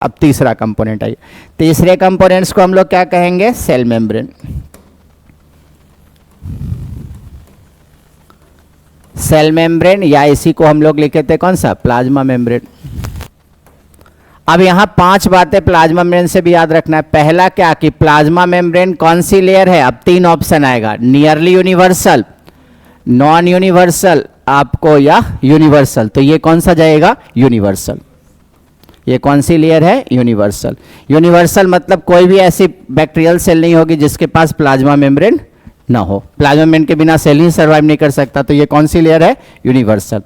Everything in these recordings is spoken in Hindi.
अब तीसरा कंपोनेंट आइए, तीसरे कंपोनेंट्स को हम लोग क्या कहेंगे, सेल मेम्ब्रेन। सेल मेम्ब्रेन या इसी को हम लोग लिखे थे कौन सा, प्लाज्मा मेम्ब्रेन। अब यहां 5 बातें प्लाज्मा मेम्ब्रेन से भी याद रखना है। पहला क्या कि प्लाज्मा मेम्ब्रेन कौन सी लेयर है, अब 3 ऑप्शन आएगा, नियरली यूनिवर्सल, नॉन यूनिवर्सल आपको या यूनिवर्सल। तो ये कौन सा जाएगा, यूनिवर्सल। ये कौन सी लेयर है, यूनिवर्सल। यूनिवर्सल मतलब कोई भी ऐसी बैक्टीरियल सेल नहीं होगी जिसके पास प्लाज्मा मेम्ब्रेन ना हो। प्लाज्मा मेम्ब्रेन के बिना सेल ही सर्वाइव नहीं कर सकता। तो ये कौन सी लेयर है, यूनिवर्सल।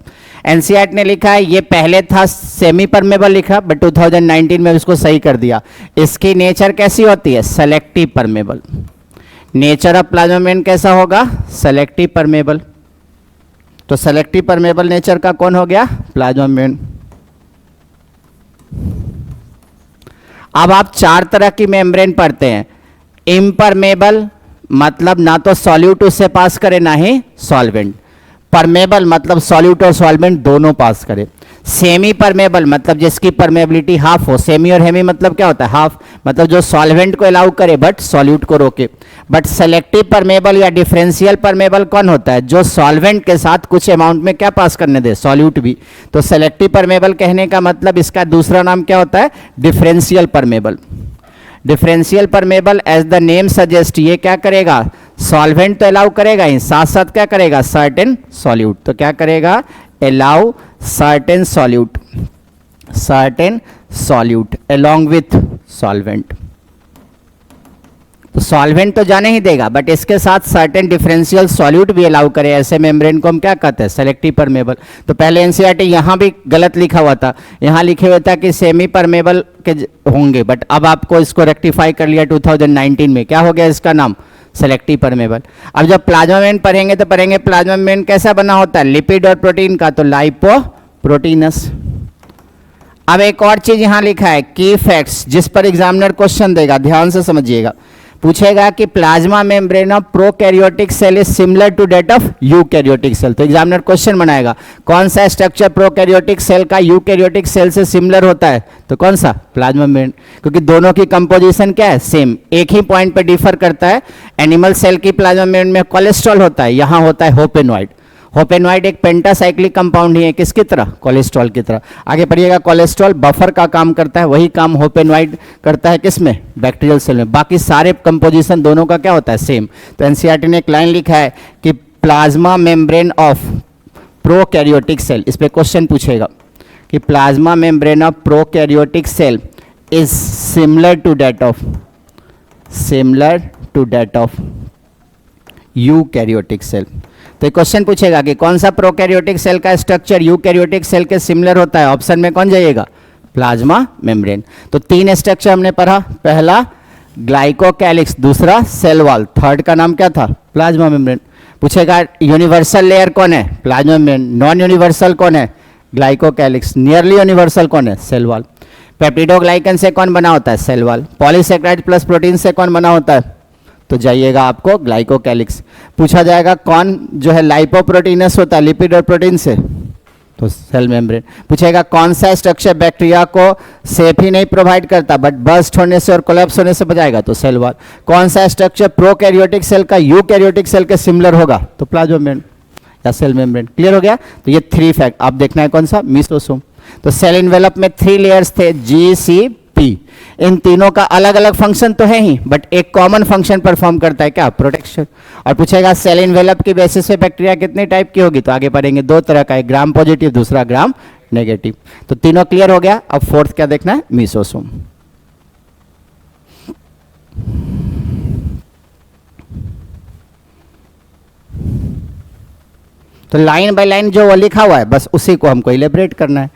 एनसीईआरटी ने लिखा है, ये पहले था सेमी परमेबल लिखा, बट 2019 में उसको सही कर दिया। इसकी नेचर कैसी होती है, selective permeable. Nature of plasma membrane कैसा होगा, सेलेक्टिव परमेबल। तो सेलेक्टिव परमेबल नेचर का कौन हो गया, प्लाज्मा मेम्ब्रेन। अब आप 4 तरह की मेम्ब्रेन पढ़ते हैं। इम्परमेबल मतलब ना तो सॉल्यूट उससे पास करे ना ही सॉल्वेंट। परमेबल मतलब सॉल्यूट और सॉल्वेंट दोनों पास करे। सेमी परमेबल मतलब जिसकी परमेबिलिटी हाफ हो। सेमी और हेमी मतलब क्या होता है, हाफ, मतलब जो सॉल्वेंट को अलाउ करे बट सॉल्यूट को रोके। बट सेलेक्टिव परमेबल या डिफरेंशियल परमेबल कौन होता है, जो सॉल्वेंट के साथ कुछ अमाउंट में क्या पास करने दे, सॉल्यूट भी। तो सेलेक्टिव परमेबल कहने का मतलब इसका दूसरा नाम क्या होता है, differential permeable. Differential permeable as the name suggest, ये क्या करेगा, सॉल्वेंट तो अलाउ करेगा ही, साथ साथ क्या करेगा, सर्टेन सॉल्यूट। तो क्या करेगा, allow certain solute, certain solute along with solvent. तो सॉल्वेंट तो जाने ही देगा बट इसके साथ सर्टेन डिफरेंशियल सॉल्यूट भी अलाउ करे, ऐसे मेम्ब्रेन को हम क्या कहते हैं, सेलेक्टिव परमेबल। तो पहले एनसीईआरटी यहाँ भी गलत लिखा हुआ था, यहाँ लिखे हुआ था कि सेमी परमेबल के होंगे, बट अब आपको इसको रेक्टिफाई कर लिया 2019 में, क्या हो गया इसका नाम, सेलेक्टिव परमेबल। अब जब प्लाज्मा मेम्ब्रेन पढ़ेंगे तो पढ़ेंगे प्लाज्मा मेम्ब्रेन कैसा बना होता है, लिपिड और प्रोटीन का, तो लाइपोप्रोटीनस। अब एक और चीज यहां लिखा है, की फैक्ट्स, जिस पर एग्जामिनर क्वेश्चन देगा, ध्यान से समझिएगा। पूछेगा कि plasma membrane of prokaryotic cell is similar to that of eukaryotic cell. तो एग्जामिनर क्वेश्चन बनाएगा, कौन सा स्ट्रक्चर प्रोकैरियोटिक सेल का यूकैरियोटिक सेल से सिमिलर होता है, तो कौन सा, प्लाज्मा मेम्ब्रेन, क्योंकि दोनों की कंपोजिशन क्या है, सेम। एक ही पॉइंट पे डिफर करता है, एनिमल सेल की प्लाज्मा मेम्ब्रेन में कोलेस्ट्रॉल होता है, यहां होता है होपेनॉइड। होपेनॉइड एक पेंटासाइक्लिक कंपाउंड ही है, किसकी तरह, कोलेस्ट्रॉल की तरह। आगे पढ़िएगा, कोलेस्ट्रॉल बफर का काम करता है, वही काम होपेनॉइड करता है किसमें, बैक्टीरियल सेल में। बाकी सारे कंपोजिशन दोनों का क्या होता है, सेम। तो एनसीईआरटी ने एक लाइन लिखा है कि plasma membrane of prokaryotic cell, इस पे क्वेश्चन पूछेगा कि plasma membrane of prokaryotic cell is similar to that of eukaryotic cell. तो क्वेश्चन पूछेगा कि कौन सा प्रोकैरियोटिक सेल का स्ट्रक्चर यूकैरियोटिक सेल के सिमिलर होता है, ऑप्शन में कौन जाइएगा, प्लाज्मा मेम्ब्रेन। तो 3 स्ट्रक्चर हमने पढ़ा, पहला ग्लाइकोकैलिक्स, दूसरा सेल वॉल, थर्ड का नाम क्या था, प्लाज्मा मेम्ब्रेन। पूछेगा यूनिवर्सल लेयर कौन है, प्लाज्मा मेम्ब्रेन। नॉन यूनिवर्सल कौन है, ग्लाइकोकैलिक्स। नियरली यूनिवर्सल कौन है, सेल वॉल। पेप्टिडोग्लाइकन से कौन बना होता है, cell wall. Polysaccharide plus protein से कौन बना होता है, तो जाइएगा आपको ग्लाइकोकैलिक्स। पूछा जाएगा कौन जो है लाइपोप्रोटीनस होता है, लिपिड और प्रोटीन से, तो सेल मेम्ब्रेन। पूछेगा कौन सा स्ट्रक्चर बैक्टीरिया को सेफ ही नहीं प्रोवाइड करता बट बर्स्ट होने से और कोलैप्स होने से बचाएगा, तो सेल वॉल। कौन सा स्ट्रक्चर प्रोकैरियोटिक सेल का यूकैरियोटिक सेल के सिमिलर होगा, तो प्लाज्मा मेम्ब्रेन या सेल मेम्ब्रेन। क्लियर हो गया। तो ये 3 फैक्ट आप देखना है, कौन सा, मेसोसोम। तो सेल इन्वेलप में 3 लेयर्स थे, जी, सी, पी। इन तीनों का अलग अलग फंक्शन तो है ही बट एक कॉमन फंक्शन परफॉर्म करता है, क्या, प्रोटेक्शन। और पूछेगा सेल इन्वेलप की बेसिस पे बैक्टीरिया कितने टाइप की होगी, तो आगे पढ़ेंगे 2 तरह का, एक ग्राम पॉजिटिव, दूसरा ग्राम नेगेटिव। तो तीनों क्लियर हो गया। अब 4th क्या देखना है, मेसोसोम। तो लाइन बाय लाइन जो वो लिखा हुआ है बस उसी को हमको इलेबरेट करना है,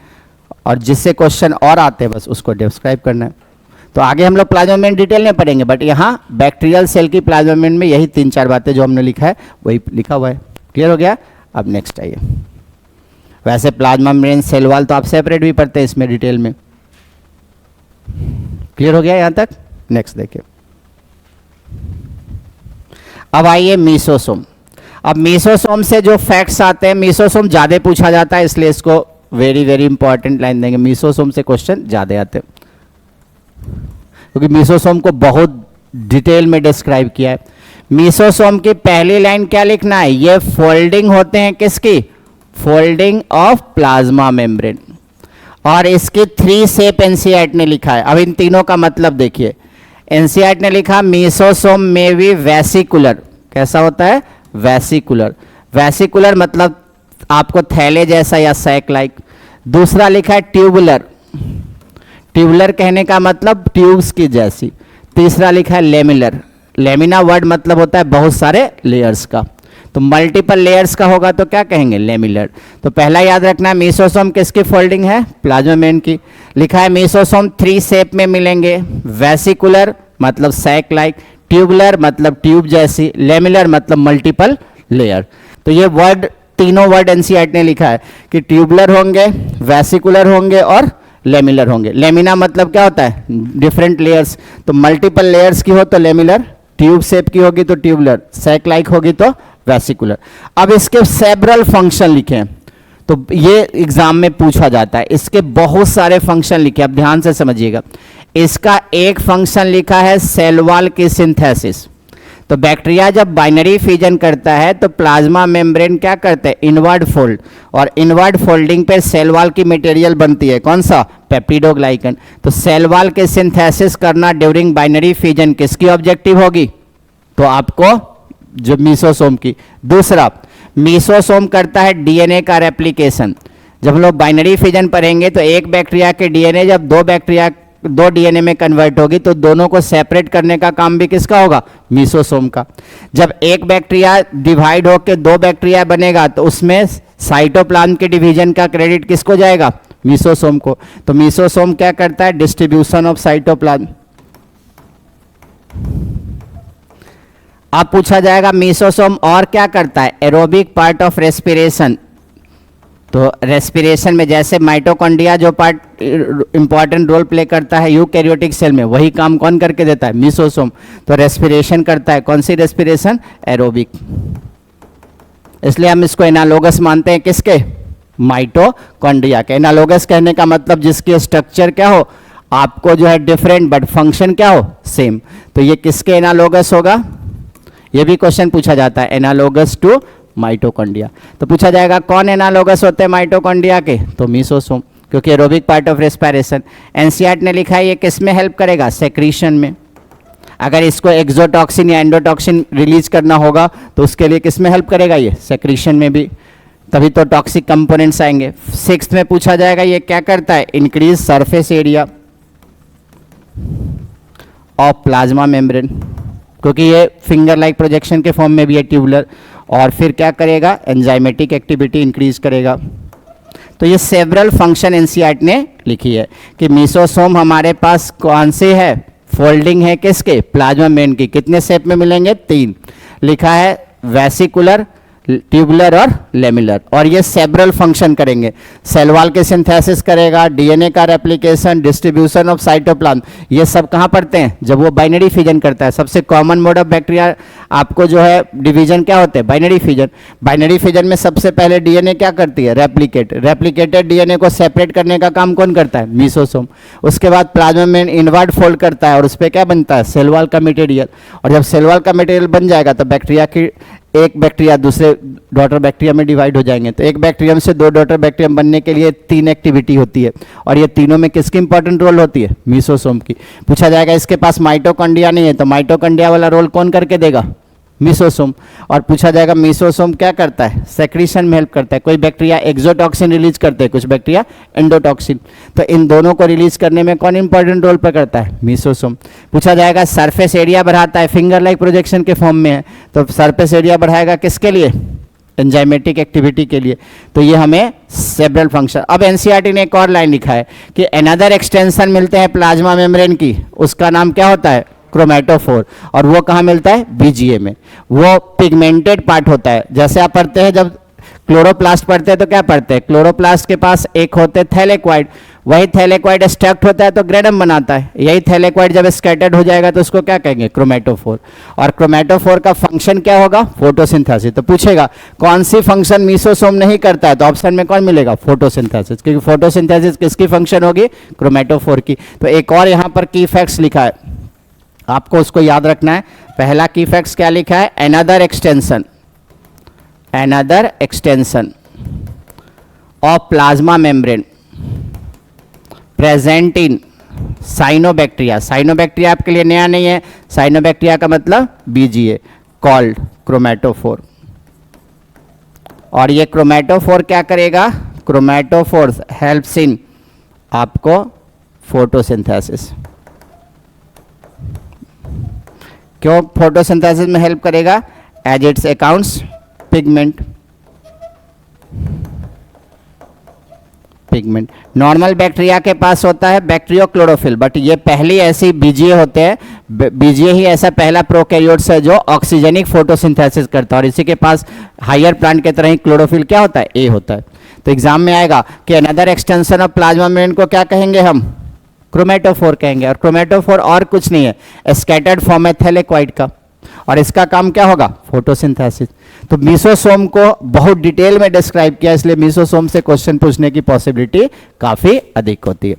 और जिससे क्वेश्चन और आते हैं बस उसको डिस्क्राइब करना है। तो आगे हम लोग प्लाज्मा मेम्ब्रेन डिटेल में पढ़ेंगे बट यहाँ बैक्टीरियल सेल की प्लाज्मा मेम्ब्रेन में यही 3-4 बातें जो हमने लिखा है वही लिखा हुआ है। क्लियर हो गया। अब नेक्स्ट आइए। वैसे प्लाज्मा मेम्ब्रेन, सेल वॉल तो आप सेपरेट भी पढ़ते हैं इसमें डिटेल में। क्लियर हो गया यहाँ तक। नेक्स्ट देखिए, अब आइए मेसोसोम। अब मेसोसोम से जो फैक्ट्स आते हैं, मेसोसोम ज़्यादा पूछा जाता है इसलिए इसको वेरी वेरी इंपॉर्टेंट लाइन देंगे। मेसोसोम से क्वेश्चन ज़्यादा आते हैं। क्योंकि मीसोसोम को बहुत डिटेल में डिस्क्राइब किया है। मीसोसोम की पहली लाइन क्या लिखना है, ये फोल्डिंग होते हैं किसकी, फोल्डिंग ऑफ प्लाज्मा मेम्ब्रेन। और इसकी 3 शेप एनसीईआरटी ने लिखा है। अब इन तीनों का मतलब देखिए, एनसीईआरटी ने लिखा मीसोसोम में भी वेसिकुलर, कैसा होता है, वेसिकुलर। वेसिकुलर मतलब आपको थैले जैसा या सैक लाइक। दूसरा लिखा है ट्यूबुलर, ट्यूबुलर कहने का मतलब ट्यूब्स की जैसी। तीसरा लिखा है लेमिनर, लेमिना वर्ड मतलब होता है बहुत सारे लेयर्स का, तो मल्टीपल लेयर्स का होगा तो क्या कहेंगे, लेमिनर। तो पहला याद रखना है मीसोसोम किसकी फोल्डिंग है, प्लाज्मा मेम्ब्रेन की। लिखा है मीसोसोम 3 शेप में मिलेंगे, वेसिकुलर मतलब सैक लाइक, ट्यूबुलर मतलब ट्यूब जैसी, लेमिनर मतलब मल्टीपल लेयर। तो ये वर्ड, तीनों वर्ड एनसीईआरटी ने लिखा है कि ट्यूबुलर होंगे, वेसिकुलर होंगे और लेमिनर होंगे। लेमिना मतलब क्या होता है, डिफरेंट लेयर्स, तो मल्टीपल लेयर्स की हो तो लेमिनर, ट्यूब शेप की होगी तो ट्यूबुलर, सैक लाइक होगी तो वेसिकुलर। अब इसके सेवरल फंक्शन लिखे, तो ये एग्जाम में पूछा जाता है, इसके बहुत सारे फंक्शन लिखे, अब ध्यान से समझिएगा। इसका एक फंक्शन लिखा है सेल वॉल की सिंथेसिस। तो बैक्टीरिया जब बाइनरी फिजन करता है तो प्लाज्मा मेम्ब्रेन क्या करते हैं, इनवर्ड फोल्ड, और इनवर्ड फोल्डिंग पे सेल वॉल की मटेरियल बनती है, कौन सा, पेप्टिडोग्लाइकन। तो सेल वॉल के सिंथेसिस करना ड्यूरिंग बाइनरी फिजन किसकी ऑब्जेक्टिव होगी, तो आपको जो मीसोसोम की। दूसरा, मीसोसोम करता है डीएनए का रेप्लिकेशन। जब हम लोग बाइनरी फिजन पढ़ेंगे तो एक बैक्टीरिया के डीएनए जब दो डीएनए में कन्वर्ट होगी तो दोनों को सेपरेट करने का काम भी किसका होगा, मीसोसोम का। जब एक बैक्टीरिया डिवाइड होकर 2 बैक्टीरिया बनेगा तो उसमें साइटोप्लाज्म के डिवीजन का क्रेडिट किसको जाएगा, मीसोसोम को। तो मीसोसोम क्या करता है, डिस्ट्रीब्यूशन ऑफ साइटोप्लाज्म। अब पूछा जाएगा मीसोसोम और क्या करता है, एरोबिक पार्ट ऑफ रेस्पिरेशन। तो रेस्पिरेशन में जैसे माइटोकॉन्ड्रिया जो पार्ट इंपॉर्टेंट रोल प्ले करता है यूकैरियोटिक सेल में, वही काम कौन करके देता है, मीसोसोम। तो रेस्पिरेशन करता है, कौन सी रेस्पिरेशन, एरोबिक। इसलिए हम इसको एनालोगस मानते हैं किसके, माइटोकॉन्ड्रिया के। एनालोगस कहने का मतलब जिसकी स्ट्रक्चर क्या हो, आपको जो है डिफरेंट बट फंक्शन क्या हो, सेम। तो ये किसके एनालोगस होगा, ये भी क्वेश्चन पूछा जाता है, एनालोगस टू माइटोकॉन्ड्रिया। तो पूछा जाएगा कौन एनालोगस होते हैं माइटोकॉन्ड्रिया के, तो मीसोसोम, क्योंकि aerobic part of respiration. NCERT ने लिखा है ये किस में हेल्प करेगा, सेक्रीशन में। अगर इसको एक्सोटॉक्सिन या एंडोटॉक्सिन रिलीज करना होगा तो उसके लिए किस में हेल्प करेगा, ये सेक्रीशन में भी, तभी तो टॉक्सिक कंपोनेंट्स आएंगे। 6th में पूछा जाएगा ये क्या करता है, increase surface area of plasma membrane, क्योंकि ये फिंगर लाइक प्रोजेक्शन के फॉर्म में भी है ट्यूबुलर। और फिर क्या करेगा, एंजाइमेटिक एक्टिविटी इंक्रीज करेगा। तो ये सेवरल फंक्शन एनसीईआरटी ने लिखी है कि मीसोसोम हमारे पास कौन से है, फोल्डिंग है किसके, प्लाज्मा मेम्ब्रेन की। कितने शेप में मिलेंगे, 3 लिखा है, वेसिकुलर, ट्यूबुलर और लेमिनर। और ये सेवरल फंक्शन करेंगे, सेल वॉल के सिंथेसिस करेगा, डीएनए का रेप्लिकेशन, डिस्ट्रीब्यूशन ऑफ साइटोप्लाज्म, ये सब कहाँ पढ़ते हैं, जब वो बाइनरी फिजन करता है। सबसे कॉमन मोड ऑफ बैक्टीरिया आपको जो है डिवीजन क्या होते हैं, बाइनरी फिजन। बाइनरी फिजन में सबसे पहले डीएनए क्या करती है, रेप्लिकेट। रेप्लिकेटेड डीएनए को सेपरेट करने का काम कौन करता है, मीसोसोम। उसके बाद प्लाज्मा मेम्ब्रेन इनवर्ड फोल्ड करता है और उस पर क्या बनता है, सेल वॉल का मटेरियल। और जब सेल वॉल का मटेरियल बन जाएगा तो बैक्टीरिया की, एक बैक्टीरिया दूसरे डॉटर बैक्टीरिया में डिवाइड हो जाएंगे। तो एक बैक्टीरियम से 2 डॉटर बैक्टीरियम बनने के लिए 3 एक्टिविटी होती है, और ये तीनों में किसकी इंपॉर्टेंट रोल होती है, मीसोसोम की। पूछा जाएगा इसके पास माइटोकॉन्ड्रिया नहीं है तो माइटोकॉन्ड्रिया वाला रोल कौन करके देगा, मीसोसोम। और पूछा जाएगा मीसोसोम क्या करता है, सेक्रीशन में हेल्प करता है। कोई बैक्टीरिया एक्सोटॉक्सिन रिलीज करते हैं, कुछ बैक्टीरिया एंडोटॉक्सिन। तो इन दोनों को रिलीज करने में कौन इंपॉर्टेंट रोल प्ले करता है, मीसोसोम। पूछा जाएगा सरफेस एरिया बढ़ाता है, फिंगर लाइक प्रोजेक्शन के फॉर्म में है, तो सरफेस एरिया बढ़ाएगा किसके लिए, एंजाइमेटिक एक्टिविटी के लिए। तो ये हमें सेवरल फंक्शन। अब एनसीईआरटी ने एक और लाइन लिखा है कि अनदर एक्सटेंशन मिलते हैं प्लाज्मा मेम्ब्रेन की, उसका नाम क्या होता है, क्रोमेटोफोर। और वो कहाँ मिलता है, बीजीए में। वो पिगमेंटेड पार्ट होता है। जैसे आप पढ़ते हैं, जब क्लोरोप्लास्ट पढ़ते हैं तो क्या पढ़ते हैं, क्लोरोप्लास्ट के पास एक होते हैं थैलेक्वाइड, वही थैलेक्वाइड स्टैक्ड होता है तो ग्रेनम बनाता है, यही थैलेक्वाइड जब स्कैटर्ड हो जाएगा तो उसको क्या कहेंगे, क्रोमेटोफोर। और क्रोमेटोफोर का फंक्शन क्या होगा, फोटोसिंथेसिस। तो पूछेगा कौन सी फंक्शन मीसोसोम नहीं करता है, तो ऑप्शन में कौन मिलेगा, फोटोसिंथेसिस, क्योंकि फोटोसिंथेसिस किसकी फंक्शन होगी, क्रोमेटोफोर की। तो एक और यहाँ पर की फैक्ट्स लिखा है, आपको उसको याद रखना है। पहला की फैक्ट्स क्या लिखा है, another extension of plasma membrane present in cyanobacteria. Cyanobacteria आपके लिए नया नहीं है, साइनोबैक्टीरिया का मतलब बीजीए, कॉल्ड क्रोमेटोफोर। और ये क्रोमेटोफोर क्या करेगा, क्रोमेटोफोर हेल्प्स इन आपको फोटोसिंथेसिस। क्यों फोटोसिंथेसिस में हेल्प करेगा, as its accounts pigment. Normal bacteria के पास होता है बैक्टीरियोक्लोरोफिल, बट ये पहली ऐसी बीजीए होते हैं, बीजीए ही ऐसा पहला प्रोकैरियोट्स है जो ऑक्सीजनिक फोटोसिंथेसिस करता है, और इसी के पास हायर प्लांट के तरह ही क्लोरोफिल क्या होता है, ए होता है। तो एग्जाम में आएगा कि another extension of plasma membrane को क्या कहेंगे हम, क्रोमेटोफोर कहेंगे। और क्रोमेटोफोर और कुछ नहीं है, स्कैटर्ड फॉर्म है थैलेक्वाइड का, और इसका काम क्या होगा, फोटोसिंथेसिस। तो मीसोसोम को बहुत डिटेल में डिस्क्राइब किया, इसलिए मीसोसोम से क्वेश्चन पूछने की पॉसिबिलिटी काफी अधिक होती है।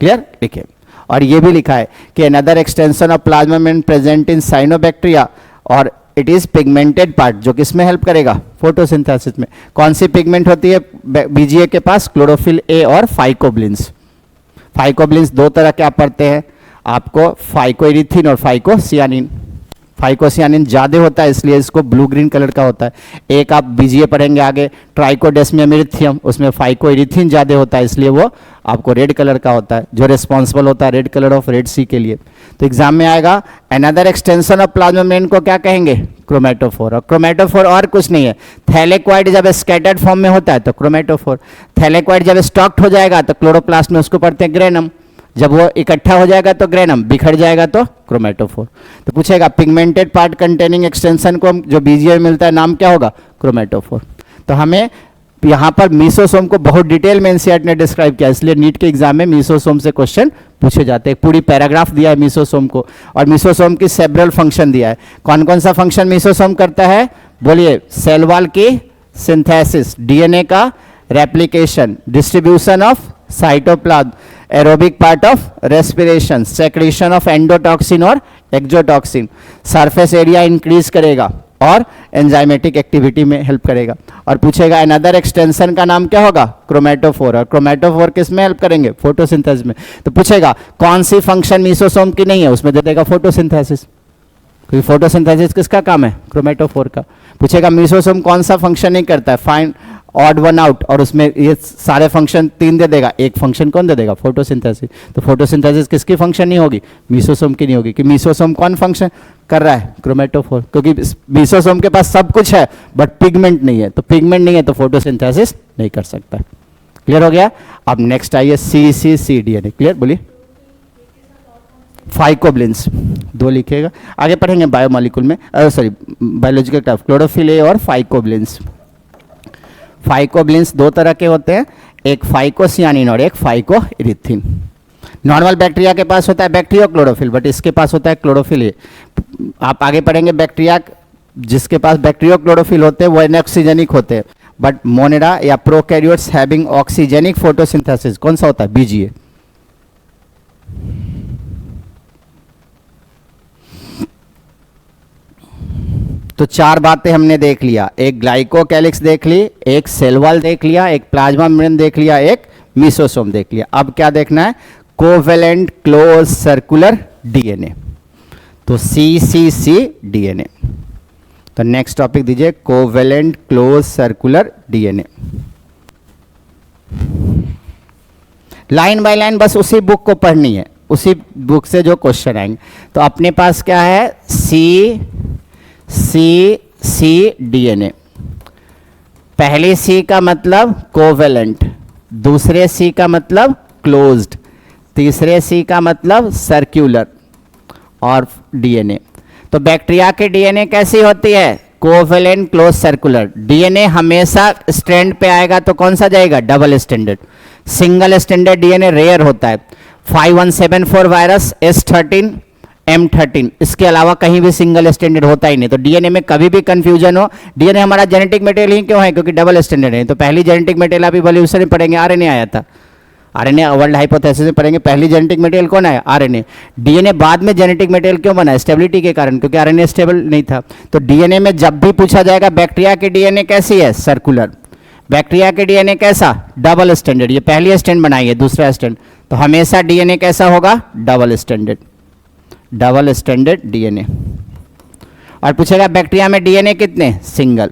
क्लियर, लिखिए। और ये भी लिखा है कि another extension of plasma membrane present in cyanobacteria, और इट इज पिगमेंटेड पार्ट, जो किस में हेल्प करेगा, फोटोसिंथेसिस में। कौन सी पिगमेंट होती है बीजीए के पास, क्लोरोफिल ए और फाइकोब्लिन्स। फाइकोब्लिन्स दो तरह के आप पढ़ते हैं आपको, फाइकोइरिथीन और फाइकोसियानिन। फाइकोसियानिन ज़्यादा होता है इसलिए इसको ब्लू ग्रीन कलर का होता है। एक आप बीजीए पढ़ेंगे आगे, ट्राइकोडेस्मियम इरिथियम, उसमें फाइकोइरिथीन ज़्यादा होता है इसलिए वो आपको रेड कलर का होता है, जो रिस्पॉन्सिबल होता है रेड कलर ऑफ रेड सी के लिए। तो एग्जाम में आएगा another extension of plasma membrane को क्या कहेंगे, क्रोमेटोफोर। और क्रोमेटोफोर और कुछ नहीं है, थैलेक्वाइड जब स्कैटर्ड फॉर्म में होता है तो क्रोमेटोफोर, थैलेक्वाइड जब स्टॉक्ड हो जाएगा तो क्लोरोप्लास्ट में उसको पढ़ते हैं ग्रेनम, जब वो इकट्ठा हो जाएगा तो ग्रेनम, बिखर जाएगा तो क्रोमेटोफोर। तो पूछेगा पिगमेंटेड पार्ट कंटेनिंग एक्सटेंशन को जो बीजीए में मिलता है नाम क्या होगा, क्रोमेटोफोर। तो हमें यहाँ पर मीसोसोम को बहुत डिटेल में एनसीईआरटी ने डिस्क्राइब किया, इसलिए नीट के एग्जाम में मीसोसोम से क्वेश्चन पूछे जाते हैं। पूरी पैराग्राफ दिया है मीसोसोम को, और मीसोसोम की सेवरल फंक्शन दिया है। कौन कौन सा फंक्शन मीसोसोम करता है, बोलिए, सेल वॉल की सिंथेसिस, डीएनए का replication, distribution of cytoplasm, aerobic part of respiration, secretion of endotoxin और एक्सोटॉक्सिन, सरफेस एरिया इंक्रीज करेगा और एंजाइमेटिक एक्टिविटी में हेल्प करेगा। और पूछेगा अनदर एक्सटेंशन का नाम क्या होगा, क्रोमेटोफोर। और क्रोमेटोफोर किस में हेल्प करेंगे, फोटोसिंथेसिस में। तो पूछेगा कौन सी फंक्शन मीसोसोम की नहीं है, उसमें दे देगा फोटोसिंथेसिस, क्योंकि फोटोसिंथेसिस किसका काम है, क्रोमेटोफोर का। पूछेगा मीसोसोम कौन सा फंक्शन नहीं करता है, फाइंड ऑड वन आउट, और उसमें ये सारे फंक्शन 3 दे देगा, एक फंक्शन कौन दे देगा, फोटोसिंथेसिस। तो फोटोसिंथेसिस किसकी फंक्शन नहीं होगी, मीसोसोम की नहीं होगी, कि मीसोसोम कौन फंक्शन कर रहा है, क्रोमेटोफोर, क्योंकि मीसोसोम के पास सब कुछ है बट पिगमेंट नहीं है, तो पिगमेंट नहीं है तो फोटोसिंथेसिस नहीं कर सकता। क्लियर हो गया। अब नेक्स्ट आइए सी डीएनए, क्लियर, बोलिए। फाइकोब्लिन्स 2 लिखेगा, आगे पढ़ेंगे बायोमॉलिक्यूल में, sorry biological type, chlorophyll A और फाइकोब्लिन्स। फाइकोब्लिन्स 2 तरह के होते हैं, एक फाइकोसियानिन और एक फाइकोइरिथीन। नॉर्मल बैक्टीरिया के पास होता है बैक्टीरियोक्लोरोफिल, बट इसके पास होता है क्लोरोफिल ए। आप आगे पढ़ेंगे बैक्टीरिया जिसके पास बैक्टीरियोक्लोरोफिल होते हैं वो एनऑक्सीजेनिक होते हैं, बट मोनेरा या प्रोकैरियोट्स हैविंग ऑक्सीजेनिक फोटोसिंथेसिस कौन सा होता है, बीजीए। तो 4 बातें हमने देख लिया, एक ग्लाइकोकैलिक्स देख ली, एक सेल वॉल देख लिया, एक प्लाज्मा मेम्ब्रेन देख लिया, एक मीसोसोम देख लिया। अब क्या देखना है, कोवेलेंट क्लोज सर्कुलर डीएनए, तो सी डीएनए। तो नेक्स्ट टॉपिक दीजिए, covalent close circular DNA. Line by line बस उसी बुक को पढ़नी है, उसी बुक से जो क्वेश्चन आएंगे। तो अपने पास क्या है, सी डीएनए। पहले सी का मतलब कोवेलेंट, दूसरे सी का मतलब क्लोज्ड, तीसरे सी का मतलब सर्कुलर और डीएनए। तो बैक्टीरिया की डीएनए कैसी होती है, कोवेलेंट क्लोज सर्कुलर। डीएनए हमेशा स्ट्रैंड पे आएगा तो कौन सा जाएगा? Double standard. Single standard DNA rare होता है। 5174 वायरस, S13, M13, इसके अलावा कहीं भी सिंगल स्टैंडर्ड होता ही नहीं। तो डीएनए में कभी भी कंफ्यूजन हो, डीएनए हमारा जेनेटिक मटेरियल ही क्यों है? क्योंकि डबल स्टैंडर्ड है। तो पहली जेनेटिक मटेरियल आप इवोल्यूशन में पढ़ेंगे, आरएनए आया था। आरएनए वर्ल्ड हाइपोथेसिस में पढ़ेंगे, पहली जेनेटिक मटेरियल कौन है? आरएनए। डीएनए बाद में जेनेटिक मटेरियल क्यों बना? स्टेबिलिटी के कारण, क्योंकि आरएनए स्टेबल नहीं था। तो डीएनए में जब भी पूछा जाएगा बैक्टीरिया की डीएनए कैसी है? सर्कुलर। बैक्टीरिया के डीएनए कैसा? Double standard. ये पहली स्टैंड बनाई है, दूसरा स्टैंड, तो हमेशा डीएनए कैसा होगा? Double standard. Double standard DNA. और पूछेगा बैक्टीरिया में डीएनए कितने? सिंगल।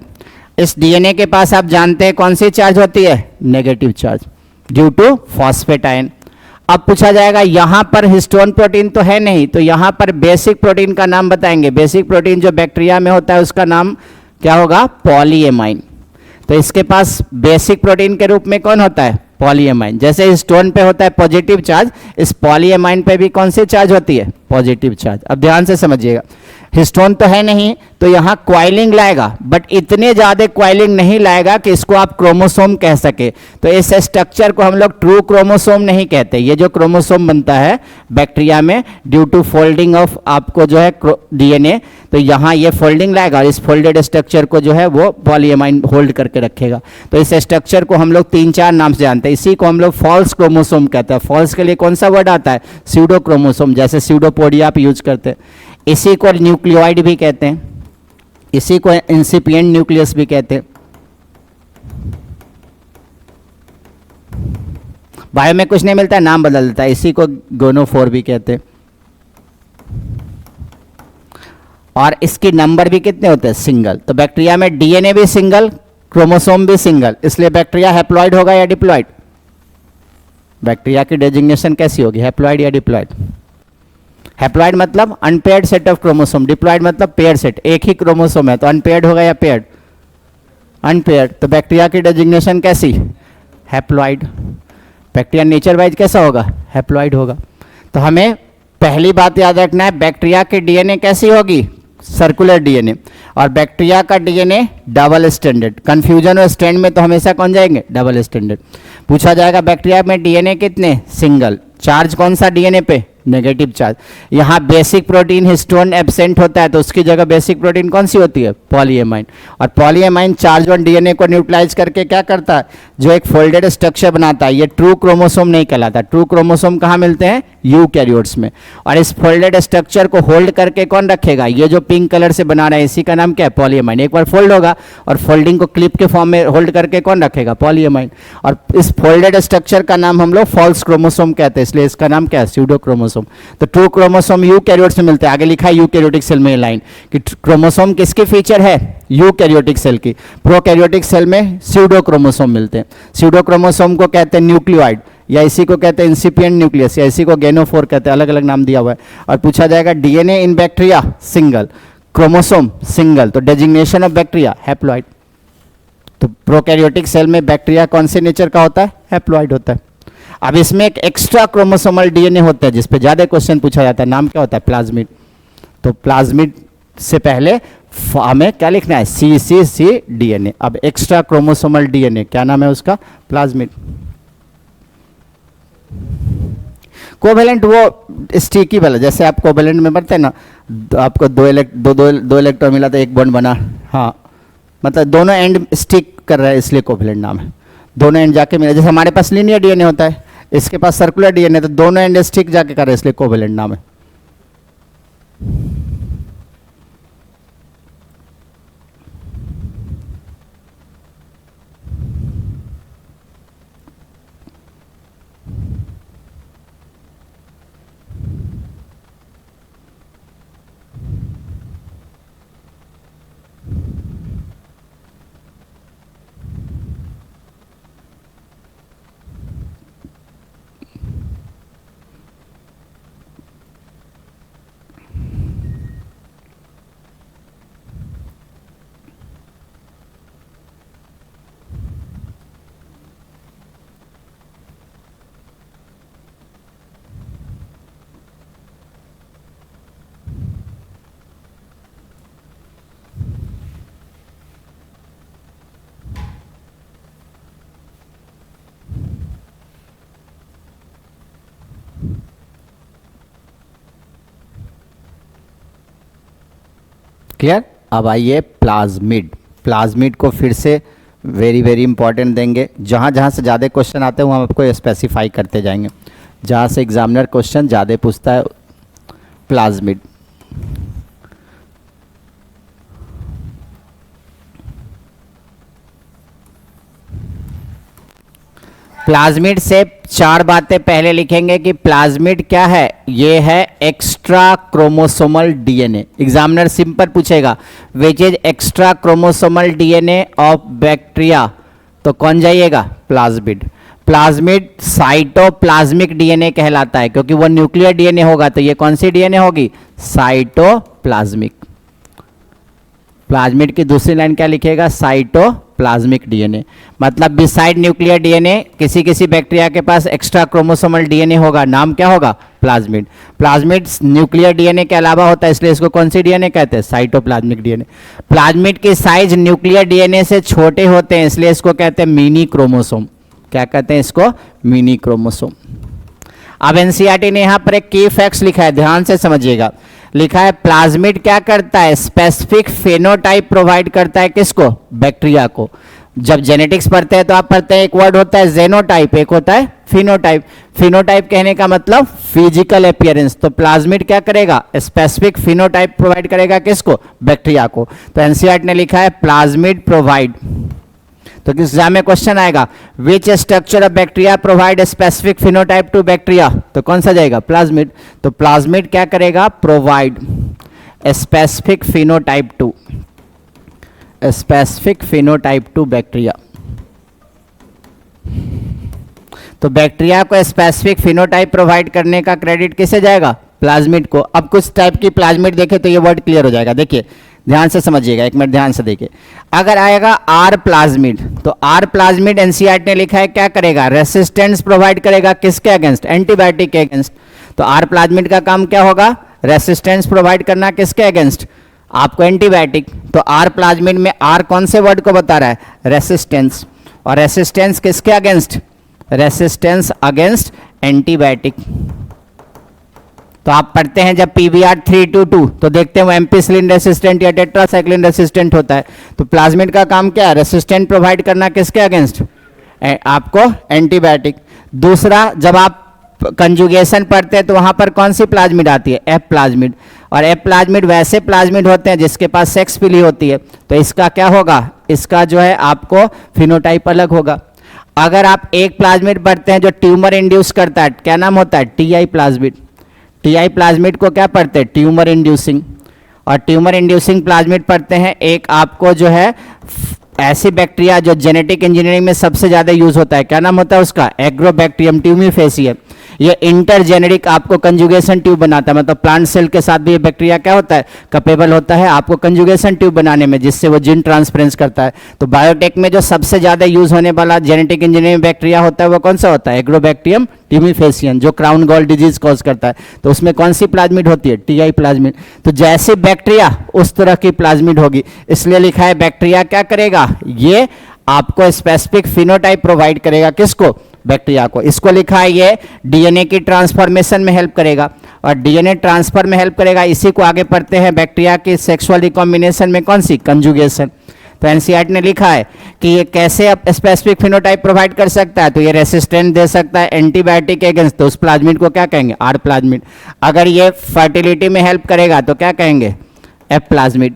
इस डीएनए के पास आप जानते हैं कौन सी चार्ज होती है? Negative charge, due to phosphate ion. अब पूछा जाएगा यहां पर हिस्टोन प्रोटीन तो है नहीं, तो यहां पर बेसिक प्रोटीन का नाम बताएंगे। बेसिक प्रोटीन जो बैक्टीरिया में होता है उसका नाम क्या होगा? पॉलीएमाइन। तो इसके पास बेसिक प्रोटीन के रूप में कौन होता है? पॉलीएमाइन। जैसे हिस्टोन पे होता है पॉजिटिव चार्ज, इस पॉलीएमाइन पे भी कौन सी चार्ज होती है? Positive charge. अब ध्यान से समझिएगा, हिस्टोन तो है नहीं तो यहां क्वाइलिंग लाएगा, बट इतने ज्यादा क्वाइलिंग नहीं लाएगा कि इसको आप क्रोमोसोम कह सके। तो इस स्ट्रक्चर को हम लोग ट्रू क्रोमोसोम नहीं कहते। ये जो क्रोमोसोम बनता है बैक्टीरिया में ड्यू टू फोल्डिंग ऑफ आपको जो है डीएनए, तो यहां ये फोल्डिंग लाएगा और इस फोल्डेड स्ट्रक्चर को जो है वो पॉलीएमाइन होल्ड करके रखेगा। तो इस स्ट्रक्चर को हम लोग 3-4 नाम से जानते हैं। इसी को हम लोग फॉल्स क्रोमोसोम कहते हैं। फॉल्स के लिए कौन सा वर्ड आता है? स्यूडो क्रोमोसोम, जैसे स्यूडोपोडिया आप यूज करते हैं। इसी को न्यूक्लियोइड भी कहते हैं, इसी को इंसिपिएंट न्यूक्लियस भी कहते हैं। बायो में कुछ नहीं मिलता है, नाम बदल देता है। इसी को गोनोफोर भी कहते हैं। और इसकी नंबर भी कितने होते हैं? सिंगल। तो बैक्टीरिया में डीएनए भी सिंगल, क्रोमोसोम भी सिंगल, इसलिए बैक्टीरिया हैप्लॉइड होगा या डिप्लॉइड? बैक्टीरिया की डेजिग्नेशन कैसी होगी? हैप्लॉइड या डिप्लॉइड? हैप्लॉइड मतलब unpaired set of chromosome, diploid मतलब पेयर्ड सेट। एक ही क्रोमोसोम है तो अनपेयर्ड होगा या पेयर्ड? अनपेयर्ड। तो बैक्टीरिया की डेजिग्नेशन कैसी? हैप्लॉइड। बैक्टीरिया नेचर वाइज कैसा होगा? हैप्लॉइड होगा। तो हमें पहली बात याद रखना है, बैक्टीरिया की डीएनए कैसी होगी? Circular DNA. और बैक्टीरिया का डीएनए डबल स्टैंडर्ड। कंफ्यूजन और स्टैंड में तो हमेशा कौन जाएंगे? Double standard. पूछा जाएगा बैक्टीरिया में डीएनए कितने? सिंगल। चार्ज कौन सा डीएनए पे? Negative charge. यहाँ बेसिक प्रोटीन हिस्टोन एब्सेंट होता है तो उसकी जगह बेसिक प्रोटीन कौन सी होती है? पॉलीएमाइन। और पॉलीएमाइन चार्ज वन डीएनए को न्यूट्रलाइज करके क्या करता है? जो एक फोल्डेड स्ट्रक्चर बनाता है। ये ट्रू क्रोमोसोम नहीं कहलाता। ट्रू क्रोमोसोम कहाँ मिलते हैं? यूकैरियोट्स में। और इस फोल्डेड स्ट्रक्चर को होल्ड करके कौन रखेगा? ये जो पिंक कलर से बना रहा है इसी का नाम क्या है? पॉलीएमाइन। एक बार फोल्ड होगा और फोल्डिंग को क्लिप के फॉर्म में होल्ड करके कौन रखेगा? पॉलीएमाइन। और इस फोल्डेड स्ट्रक्चर का नाम हम लोग फॉल्स क्रोमोसोम कहते हैं, इसलिए इसका नाम क्या है? Pseudo chromosome. तो ट्रू क्रोमोसोम यूकैरियोट्स में मिलते हैं। आगे लिखा है यूकैरियोटिक सेल में लाइन कि क्रोमोसोम किसकी फीचर है? यूकैरियोटिक सेल की। प्रोकैरियोटिक सेल में स्यूडो क्रोमोसोम मिलते हैं। स्यूडो क्रोमोसोम को कहते हैं न्यूक्लियोइड, या इसी को कहते हैं इंसिपिएंट न्यूक्लियस, या इसी को गेनोफोर कहते हैं। अलग अलग नाम दिया हुआ है। और पूछा जाएगा DNA in bacteria single, chromosome single, तो डेजिग्नेशन ऑफ बैक्टीरिया हैप्लॉइड। तो प्रोकैरियोटिक सेल में बैक्टीरिया कौन से नेचर का होता है? हैप्लॉइड होता है। अब इसमें एक एक्स्ट्रा क्रोमोसोमल डीएनए होता है जिसपे ज्यादा क्वेश्चन पूछा जाता है। नाम क्या होता है? प्लाज्मिड। तो प्लाज्मिड से पहले हमें क्या लिखना है? CCC DNA. अब एक्स्ट्रा क्रोमोसोमल डीएनए क्या नाम है उसका? प्लाज्मिड। कोवेलेंट वो स्टिकी वाला, जैसे आप कोवेलेंट में पढ़ते हैं ना, आपको दो इलेक्ट्रॉन मिला तो एक बॉन्ड बना, हाँ, मतलब दोनों एंड स्टिक कर रहा है इसलिए कोवेलेंट नाम है। दोनों एंड जाके मिला, जैसे हमारे पास लीनियर डीएनए होता है, इसके पास सर्कुलर डीएनए, तो दोनों एंड स्टिक जाके कर रहे हैं इसलिए कोवेलेंट नाम है। क्लियर। अब आइए प्लाज्मिड। प्लाज्मिड को फिर से वेरी वेरी इंपॉर्टेंट देंगे, जहाँ जहाँ से ज़्यादा क्वेश्चन आते हैं वहाँ आपको स्पेसिफाई करते जाएंगे, जहाँ से एग्जामिनर क्वेश्चन ज़्यादा पूछता है। प्लाज्मिड, प्लाज्मिड से चार बातें पहले लिखेंगे कि प्लाज्मिड क्या है। ये है extra chromosomal DNA. Examiner simple पूछेगा which is extra chromosomal DNA of bacteria, तो कौन जाइएगा, प्लाज्मिड। प्लाज्मिड साइटोप्लाज्मिक डीएनए कहलाता है, क्योंकि वो न्यूक्लियर डीएनए होगा, तो ये कौन सी डीएनए होगी, साइटोप्लाज्मिक। प्लाज्मिड की दूसरी लाइन क्या लिखेगा, साइटोप्लाज्मिक डीएनए। मतलब बिसाइड न्यूक्लियर डीएनए किसी किसी बैक्टीरिया के पास एक्स्ट्रा क्रोमोसोमल डीएनए होगा, नाम क्या होगा, प्लाज्मिड। प्लाज्मिड न्यूक्लियर डीएनए के अलावा होता है, इसलिए इसको कौन सी डीएनए कहते हैं, साइटोप्लाज्मिक डीएनए। प्लाज्मिड की साइज न्यूक्लियर डीएनए से छोटे होते हैं, इसलिए इसको कहते हैं मिनी क्रोमोसोम। क्या कहते हैं इसको, मिनी क्रोमोसोम। अब एनसीईआरटी ने यहां पर एक की फैक्ट्स लिखा है, ध्यान से समझिएगा। लिखा है प्लाज्मिड क्या करता है, स्पेसिफिक फेनोटाइप प्रोवाइड करता है, किसको, बैक्टीरिया को। जब जेनेटिक्स पढ़ते हैं तो आप पढ़ते हैं एक वर्ड होता है जेनोटाइप, एक होता है फिनोटाइप। फिनोटाइप कहने का मतलब फिजिकल अपीयरेंस, तो प्लाज्मिड क्या करेगा, स्पेसिफिक फिनोटाइप प्रोवाइड करेगा, किसको, बैक्टीरिया को। तो एनसीईआरटी ने लिखा है प्लाज्मिड प्रोवाइड। तो किस एग्जाम में क्वेश्चन आएगा, which structure of bacteria provide specific phenotype to bacteria, तो कौन सा जाएगा, प्लाज्मिड। तो प्लाज्मिड क्या करेगा, provide specific phenotype to bacteria. तो बैक्टीरिया को स्पेसिफिक फिनोटाइप प्रोवाइड करने का क्रेडिट किसे जाएगा, प्लाज्मिड को। अब कुछ टाइप की प्लाज्मिड देखे तो ये वर्ड क्लियर हो जाएगा। देखिए ध्यान से समझिएगा, एक मिनट ध्यान से देखिए। अगर आएगा आर प्लाज्मिड, तो आर प्लाज्मिड एनसीईआरटी ने लिखा है क्या करेगा, रेसिस्टेंस प्रोवाइड करेगा, किसके अगेंस्ट, एंटीबायोटिक के अगेंस्ट। तो आर प्लाज्मिड का काम क्या होगा, रेसिस्टेंस प्रोवाइड करना, किसके अगेंस्ट, आपको एंटीबायोटिक। तो आर प्लाज्मिड में आर कौन से वर्ड को बता रहा है, रेसिस्टेंस। और रेसिस्टेंस किसके अगेंस्ट, रेसिस्टेंस अगेंस्ट एंटीबायोटिक। तो आप पढ़ते हैं जब PBR 322 तो देखते हैं वो एम्पिसिलिन रेसिस्टेंट या टेट्रासाइक्लिन रेसिस्टेंट होता है। तो प्लाज्मिड का काम क्या है, रेसिस्टेंट प्रोवाइड करना, किसके अगेंस्ट, आपको एंटीबायोटिक। दूसरा, जब आप कंजुगेशन पढ़ते हैं तो वहां पर कौन सी प्लाज्मिड आती है, एफ प्लाज्मिड। और एफ प्लाज्मिड वैसे प्लाज्मिड होते हैं जिसके पास सेक्स पिली होती है, तो इसका क्या होगा, इसका जो है आपको फिनोटाइप अलग होगा। अगर आप एक प्लाज्मिड पढ़ते हैं जो ट्यूमर इंड्यूस करता है, क्या नाम होता है, TI प्लाज्मिड। TI प्लाज्मिड को क्या पढ़ते हैं, ट्यूमर इंड्यूसिंग। और ट्यूमर इंड्यूसिंग प्लाज्मिड पढ़ते हैं एक आपको जो है ऐसी बैक्टीरिया जो जेनेटिक इंजीनियरिंग में सबसे ज़्यादा यूज होता है, क्या नाम होता है उसका, एग्रोबैक्टीरियम ट्यूमिफेसियम। ये इंटरजेनेरिक आपको कंजुगेशन ट्यूब बनाता है, मतलब प्लांट सेल के साथ भी ये बैक्टीरिया क्या होता है, कैपेबल होता है आपको कंजुगेशन ट्यूब बनाने में, जिससे वो जीन ट्रांसफरेंस करता है। तो बायोटेक में जो सबसे ज़्यादा यूज होने वाला जेनेटिक इंजीनियरिंग बैक्टीरिया होता है वो कौन सा होता है, एग्रोबैक्टीरियम ट्यूमिफेसियम, जो क्राउन गॉल डिजीज कॉज करता है। तो उसमें कौन सी प्लाज्मिड होती है, TI प्लाज्मिड। तो जैसी बैक्टीरिया उस तरह की प्लाज्मिड होगी, इसलिए लिखा है बैक्टीरिया क्या करेगा, ये आपको स्पेसिफिक फिनोटाइप प्रोवाइड करेगा, किसको, बैक्टीरिया को। इसको लिखा है ये डीएनए की ट्रांसफॉर्मेशन में हेल्प करेगा, और डीएनए ट्रांसफर में हेल्प करेगा। इसी को आगे पढ़ते हैं बैक्टीरिया की सेक्सुअल रिकॉम्बिनेशन में, कौन सी, कंजुगेशन। तो एनसीईआरटी ने लिखा है कि ये कैसे स्पेसिफिक फिनोटाइप प्रोवाइड कर सकता है, तो ये रेसिस्टेंट दे सकता है एंटीबायोटिक के अगेंस्ट, तो उस प्लाज्मिड को क्या कहेंगे, आर प्लाज्मिड। अगर ये फर्टिलिटी में हेल्प करेगा तो क्या कहेंगे, एफ प्लाज्मिड।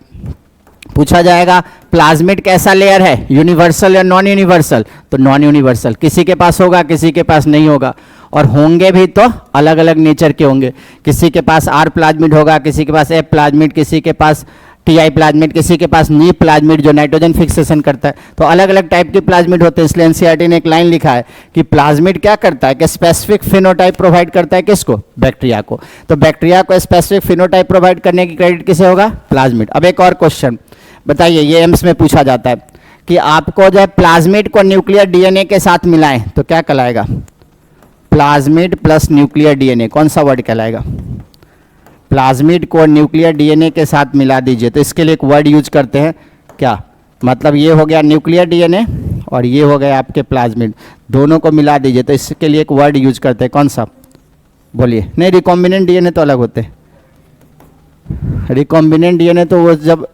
पूछा जाएगा प्लाज्मिड कैसा लेयर है, यूनिवर्सल या नॉन यूनिवर्सल, तो नॉन यूनिवर्सल, किसी के पास होगा किसी के पास नहीं होगा, और होंगे भी तो अलग अलग नेचर के होंगे। किसी के पास आर प्लाज्मिड होगा, किसी के पास एफ प्लाज्मिड, किसी के पास TI प्लाज्मिड, किसी के पास नी प्लाज्मिड जो नाइट्रोजन फिक्सेशन करता है। तो अलग अलग टाइप के प्लाज्मिड होते हैं, इसलिए एनसीईआरटी ने एक लाइन लिखा है कि प्लाज्मिड क्या करता है कि स्पेसिफिक फिनोटाइप प्रोवाइड करता है, किसको, बैक्टीरिया को। तो बैक्टीरिया को स्पेसिफिक फिनोटाइप प्रोवाइड करने की क्रेडिट किसे होगा, प्लाज्मिड। अब एक और क्वेश्चन बताइए, ये एम्स में पूछा जाता है कि आपको जो है प्लाज्मिड को न्यूक्लियर डीएनए के साथ मिलाएं तो क्या कहलाएगा, प्लाज्मिड प्लस न्यूक्लियर डीएनए, कौन सा वर्ड कहलाएगा, प्लाज्मिड को न्यूक्लियर डीएनए के साथ मिला दीजिए। तो इसके लिए एक वर्ड यूज करते हैं, क्या मतलब, ये हो गया न्यूक्लियर डीएनए और ये हो गया आपके प्लाज्मिड, दोनों को मिला दीजिए। तो इसके लिए एक वर्ड यूज करते हैं, कौन सा, बोलिए। नहीं, रिकॉम्बिनेंट डीएनए तो अलग होते हैं। रिकॉम्बिनेंट डीएनए तो वो जब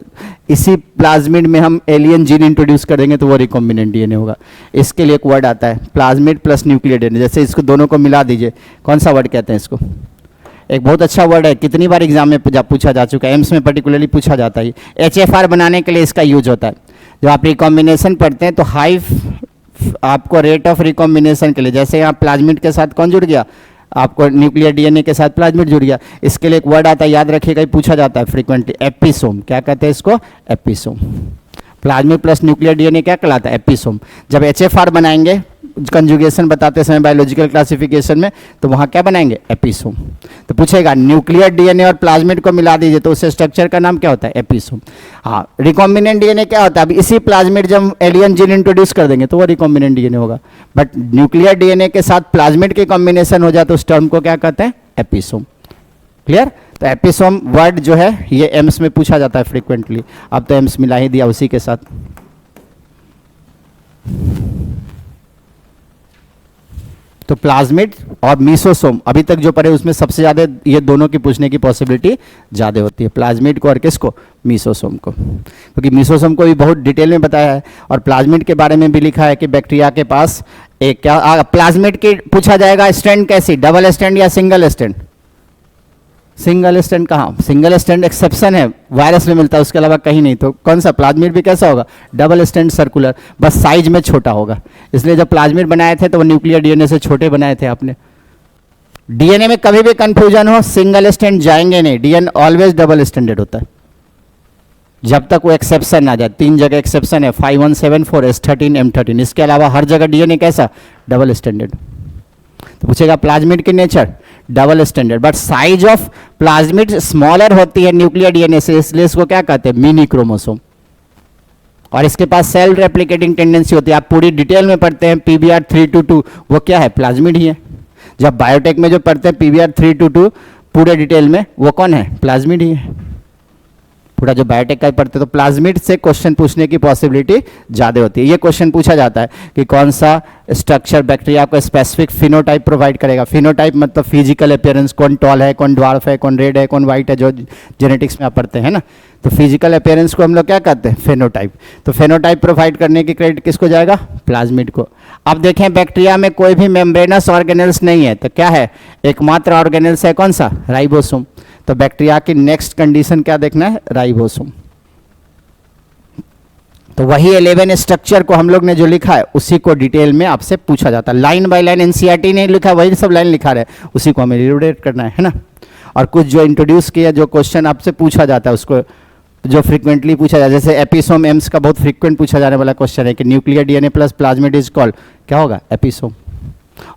इसी प्लाज्मिड में हम एलियन जीन इंट्रोड्यूस करेंगे तो वो रिकॉम्बिनेंट डीएनए होगा। इसके लिए एक वर्ड आता है प्लाज्मिड प्लस न्यूक्लियर डीएनए, जैसे इसको दोनों को मिला दीजिए, कौन सा वर्ड कहते हैं इसको? एक बहुत अच्छा वर्ड है, कितनी बार एग्जाम में पूछा जा चुका है, एम्स में पर्टिकुलरली पूछा जाता है। HFR बनाने के लिए इसका यूज होता है। जब आप रिकॉम्बिनेशन पढ़ते हैं तो हाई आपको रेट ऑफ रिकॉम्बिनेशन के लिए, जैसे यहाँ प्लाज्मिड के साथ कौन जुड़ गया, आपको न्यूक्लियर डीएनए के साथ प्लाज्मिड जुड़ गया, इसके लिए एक वर्ड आता है, याद रखिएगा, पूछा जाता है फ्रीक्वेंटली, एपिसोम। क्या कहते हैं इसको? Episome. Plasmid plus nuclear DNA क्या कहलाता है? एपिसोम। जब HFR बनाएंगे कंजुगेशन बताते समय बायोलॉजिकल क्लासिफिकेशन में, तो वहाँ क्या बनाएंगे? एपिसोम। तो पूछेगा न्यूक्लियर डीएनए और प्लाज्मिड को मिला दीजिए तो उस स्ट्रक्चर का नाम क्या होता है? एपिसोम। हाँ, रिकॉम्बिनेंट डीएनए क्या होता है? अब इसी प्लाज्मिड जब एलियन जीन इंट्रोड्यूस कर देंगे तो वो रिकॉम्बिनेंट डीएनए होगा, बट न्यूक्लियर डीएनए के साथ प्लाज्मिड के कॉम्बिनेशन हो जाए तो उस टर्म को क्या कहते हैं? एपिसोम। क्लियर? तो एपिसोम वर्ड जो है ये एम्स में पूछा जाता है फ्रीक्वेंटली, अब तो एम्स मिला ही दिया उसी के साथ। तो प्लाज्मिड और मीसोसोम अभी तक जो पढ़े उसमें सबसे ज़्यादा ये दोनों की पूछने की पॉसिबिलिटी ज़्यादा होती है, प्लाज्मिड को और किसको? मीसोसोम को, क्योंकि मीसोसोम को भी बहुत डिटेल में बताया है और प्लाज्मिड के बारे में भी लिखा है कि बैक्टीरिया के पास एक क्या प्लाज्मिड की पूछा जाएगा स्टैंड कैसी, डबल स्टैंड या सिंगल स्टैंड? सिंगल स्टैंड कहाँ? सिंगल स्टैंड एक्सेप्शन है, वायरस में मिलता है, उसके अलावा कहीं नहीं। तो कौन सा? प्लाज्मिड भी कैसा होगा? डबल स्टैंड सर्कुलर, बस साइज में छोटा होगा। इसलिए जब प्लाज्मिड बनाए थे तो वो न्यूक्लियर डीएनए से छोटे बनाए थे आपने। डीएनए में कभी भी कंफ्यूजन हो, सिंगल स्टैंड जाएंगे नहीं, डीएनए ऑलवेज डबल स्टैंडर्ड होता है जब तक वो एक्सेप्शन ना जाए। 3 जगह एक्सेप्शन है, 5174, S13, M13, इसके अलावा हर जगह डीएनए कैसा? Double standard. तो पूछेगा प्लाज्मिड की nature double standard, but size of plasmid smaller होती है न्यूक्लियर डीएनए से, इसलिए इसको क्या कहते हैं? Mini chromosome. और इसके पास सेल रेप्लिकेटिंग टेंडेंसी होती है, आप पूरी डिटेल में पढ़ते हैं PBR 322, वो क्या है? प्लाज्मिड ही है। जब बायोटेक में जो पढ़ते हैं PBR 322 पूरे डिटेल में, वो कौन है? प्लाज्मिड ही है। पूरा जो बायोटेक का पढ़ते तो प्लाज्मिड से क्वेश्चन पूछने की पॉसिबिलिटी ज़्यादा होती है। ये क्वेश्चन पूछा जाता है कि कौन सा स्ट्रक्चर बैक्टीरिया को स्पेसिफिक फिनोटाइप प्रोवाइड करेगा। फिनोटाइप मतलब फिजिकल अपीयरेंस, कौन टॉल है, कौन ड्वार्फ है, कौन रेड है, कौन वाइट है, जो जेनेटिक्स में आप पढ़ते हैं ना। तो फिजिकल अपीयरेंस को हम लोग क्या कहते हैं? फेनोटाइप। तो फेनोटाइप प्रोवाइड करने की क्रेडिट किसको जाएगा? प्लाज्मिड को। अब देखें बैक्टीरिया में कोई भी मेम्ब्रेनस ऑर्गेनेल्स नहीं है, तो क्या है? एकमात्र ऑर्गेनेल्स है कौन सा? राइबोसोम। तो बैक्टीरिया की नेक्स्ट कंडीशन क्या देखना है? राइबोसोम। तो वही 11 स्ट्रक्चर को हम लोग ने जो लिखा है उसी को डिटेल में आपसे पूछा जाता है, लाइन बाय लाइन। एनसीईआरटी ने लिखा वही सब लाइन लिखा रहे, उसी को हमें रिलेट करना है ना। और कुछ जो इंट्रोड्यूस किया, जो क्वेश्चन आपसे पूछा जाता है उसको जो फ्रीक्वेंटली पूछा जाता है, जैसे एपिसोम एम्स का बहुत फ्रीक्वेंट पूछा जाने वाला क्वेश्चन है कि nuclear DNA plus plasmid is called, क्या होगा? एपिसोम।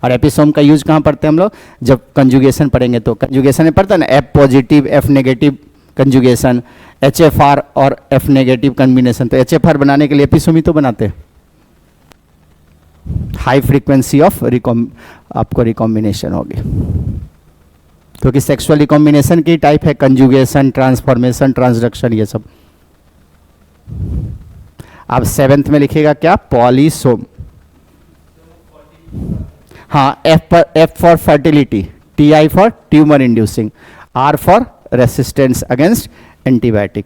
और एपिसोम का यूज कहाँ पढ़ते हैं हम लोग? जब कंजुगेशन पढ़ेंगे तो कंजुगेशन में पढ़ता है ना, F positive F negative conjugation, HFR और F नेगेटिव कॉम्बिनेशन। तो HFR बनाने के लिए एपिसोम ही तो बनाते हैं। हाई फ्रीक्वेंसी ऑफ आपको रिकॉम्बिनेशन होगी, क्योंकि सेक्सुअल रिकॉम्बिनेशन की टाइप है कंजुगेशन, ट्रांसफॉर्मेशन, ट्रांसडक्शन, ये सब। आप 7th में लिखिएगा क्या? पॉलीसोम। हाँ, F for fertility, TI for tumour inducing, R for resistance against antibiotic.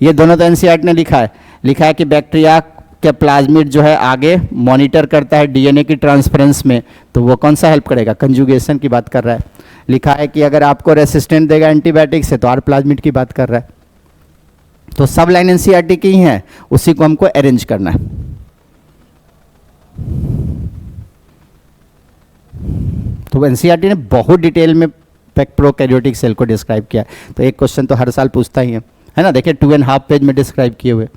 ये दोनों तो एनसीईआरटी ने लिखा है कि बैक्टीरिया के प्लाज्मिड जो है आगे मॉनिटर करता है डीएनए की ट्रांसफरेंस में, तो वो कौन सा हेल्प करेगा? कंजुगेशन की बात कर रहा है। लिखा है कि अगर आपको रेसिस्टेंट देगा एंटीबायोटिक से, तो R प्लाज्मिड की बात कर रहा है। तो सब लाइन एनसीईआरटी की ही है, उसी को हमको अरेंज करना है। तो एनसीईआरटी ने बहुत डिटेल में प्रोकैरियोटिक सेल को डिस्क्राइब किया, तो एक क्वेश्चन तो हर साल पूछता ही है ना। देखिए 2.5 पेज में डिस्क्राइब किए हुए।